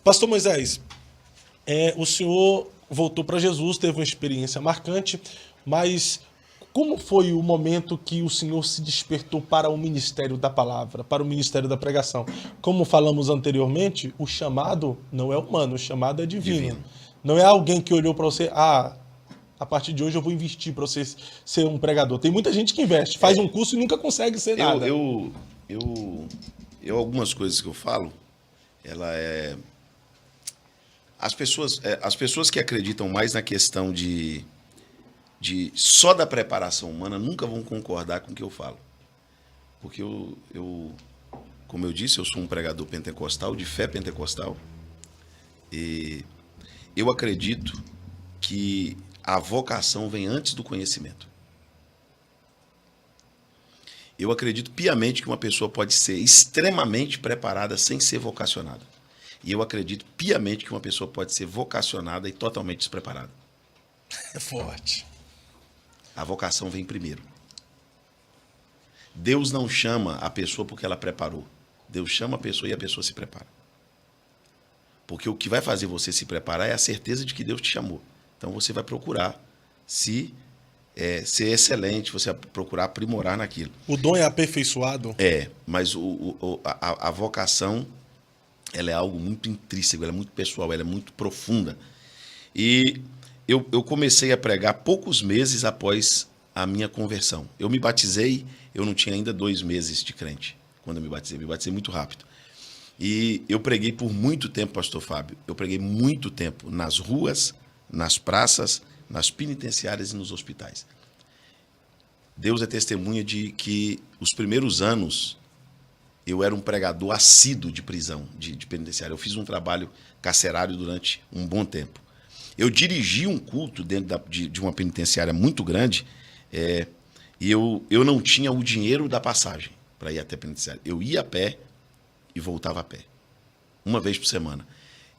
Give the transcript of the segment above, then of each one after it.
Pastor Moisés, o senhor voltou para Jesus, teve uma experiência marcante, mas como foi o momento que o senhor se despertou para o ministério da palavra, para o ministério da pregação? Como falamos anteriormente, o chamado não é humano, o chamado é divino. Não é alguém que olhou para você, a partir de hoje eu vou investir para você ser um pregador. Tem muita gente que investe, faz um curso e nunca consegue ser nada. Algumas coisas que eu falo, ela é... As pessoas que acreditam mais na questão de só da preparação humana nunca vão concordar com o que eu falo. Porque como eu disse, eu sou um pregador pentecostal, de fé pentecostal. E eu acredito que a vocação vem antes do conhecimento. Eu acredito piamente que uma pessoa pode ser extremamente preparada sem ser vocacionada. E eu acredito piamente que uma pessoa pode ser vocacionada e totalmente despreparada. É forte. A vocação vem primeiro. Deus não chama a pessoa porque ela preparou. Deus chama a pessoa e a pessoa se prepara. Porque o que vai fazer você se preparar é a certeza de que Deus te chamou. Então você vai procurar ser excelente, você vai procurar aprimorar naquilo. O dom é aperfeiçoado? Mas a vocação, ela é algo muito intrínseco, ela é muito pessoal, ela é muito profunda. E eu comecei a pregar poucos meses após a minha conversão. Eu me batizei, eu não tinha ainda 2 meses de crente quando eu me batizei muito rápido. E eu preguei por muito tempo, pastor Fábio, eu preguei muito tempo nas ruas, nas praças, nas penitenciárias e nos hospitais. Deus é testemunha de que os primeiros anos eu era um pregador assíduo de prisão, de penitenciária. Eu fiz um trabalho carcerário durante um bom tempo. Eu dirigi um culto dentro de uma penitenciária muito grande, e eu não tinha o dinheiro da passagem para ir até a penitenciária. Eu ia a pé e voltava a pé, uma vez por semana.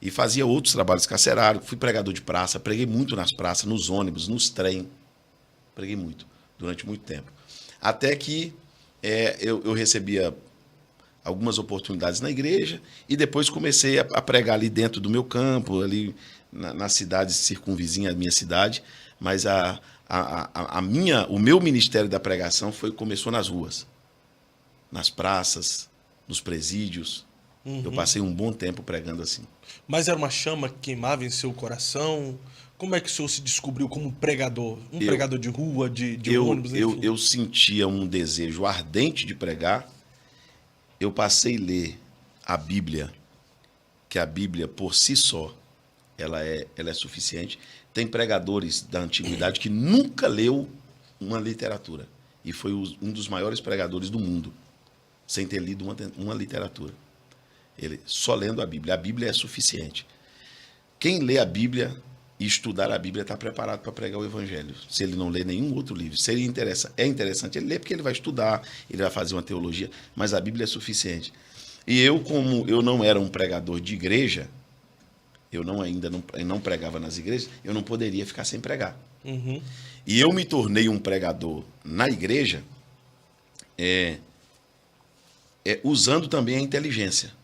E fazia outros trabalhos carcerários, fui pregador de praça, preguei muito nas praças, nos ônibus, nos trens. Preguei muito, durante muito tempo. Até que eu recebia algumas oportunidades na igreja e depois comecei a pregar ali dentro do meu campo, ali nas cidades circunvizinhas à minha cidade, mas o meu ministério da pregação começou nas ruas, nas praças, nos presídios. Eu passei um bom tempo pregando assim. Mas era uma chama que queimava em seu coração? Como é que o senhor se descobriu como pregador? Pregador de rua, de ônibus, enfim? Eu sentia um desejo ardente de pregar. Eu passei a ler a Bíblia, que a Bíblia por si só, ela é suficiente. Tem pregadores da antiguidade que nunca leu uma literatura. E foi um dos maiores pregadores do mundo, sem ter lido uma literatura. Ele só lendo a Bíblia. A Bíblia é suficiente. Quem lê a Bíblia e estudar a Bíblia está preparado para pregar o Evangelho. Se ele não lê nenhum outro livro. Se ele é interessante ele ler, porque ele vai estudar, ele vai fazer uma teologia, mas a Bíblia é suficiente. E eu, como eu não era um pregador de igreja, eu não pregava nas igrejas, eu não poderia ficar sem pregar. E eu me tornei um pregador na igreja usando também a inteligência.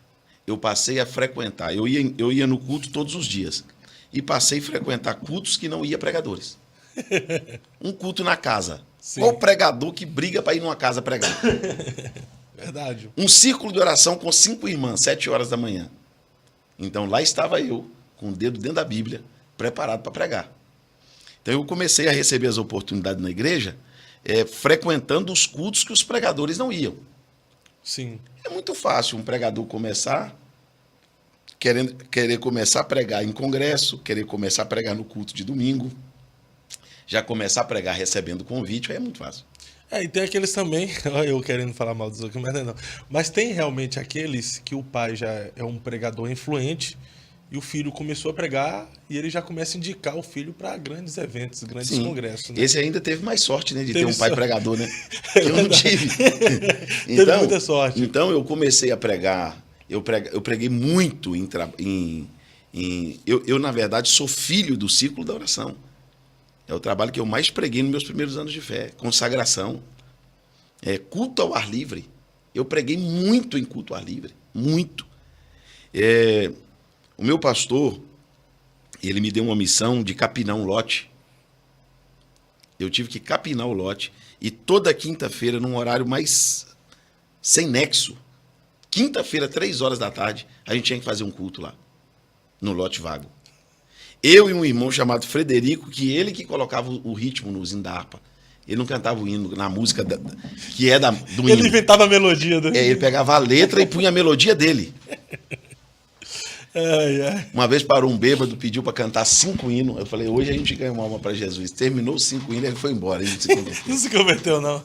Eu passei a frequentar, eu ia no culto todos os dias, e passei a frequentar cultos que não ia pregadores. Um culto na casa. Sim. Qual pregador que briga para ir numa casa pregar? Verdade. Um círculo de oração com 5 irmãs, 7 horas da manhã. Então lá estava eu, com o dedo dentro da Bíblia, preparado para pregar. Então eu comecei a receber as oportunidades na igreja, frequentando os cultos que os pregadores não iam. Sim. É muito fácil um pregador começar, querer começar a pregar em congresso, querer começar a pregar no culto de domingo, já começar a pregar recebendo convite, aí é muito fácil. E tem aqueles também, eu querendo falar mal dos outros, mas não. Mas tem realmente aqueles que o pai já é um pregador influente e o filho começou a pregar e ele já começa a indicar o filho para grandes eventos, grandes congressos. Né? Esse ainda teve mais sorte, né, de ter um pai pregador, né? Eu não tive. Então, teve muita sorte. Então eu comecei a pregar, eu preguei muito eu, na verdade, sou filho do círculo da oração. É o trabalho que eu mais preguei nos meus primeiros anos de fé. Consagração. Culto ao ar livre. Eu preguei muito em culto ao ar livre. Muito. O meu pastor, ele me deu uma missão de capinar um lote. Eu tive que capinar o lote. E toda quinta-feira, num horário mais sem nexo, quinta-feira, 3 horas da tarde, a gente tinha que fazer um culto lá, no lote vago. Eu e um irmão chamado Frederico, que ele que colocava o ritmo no hino da harpa. Ele não cantava o hino na música que é do hino. Ele inventava a melodia do... Ele pegava a letra e punha a melodia dele. Ai, ai. Uma vez parou um bêbado, pediu para cantar 5 hinos. Eu falei, hoje a gente ganha uma alma para Jesus. Terminou os 5 hinos e ele foi embora. Ele se converteu. Não se converteu, não.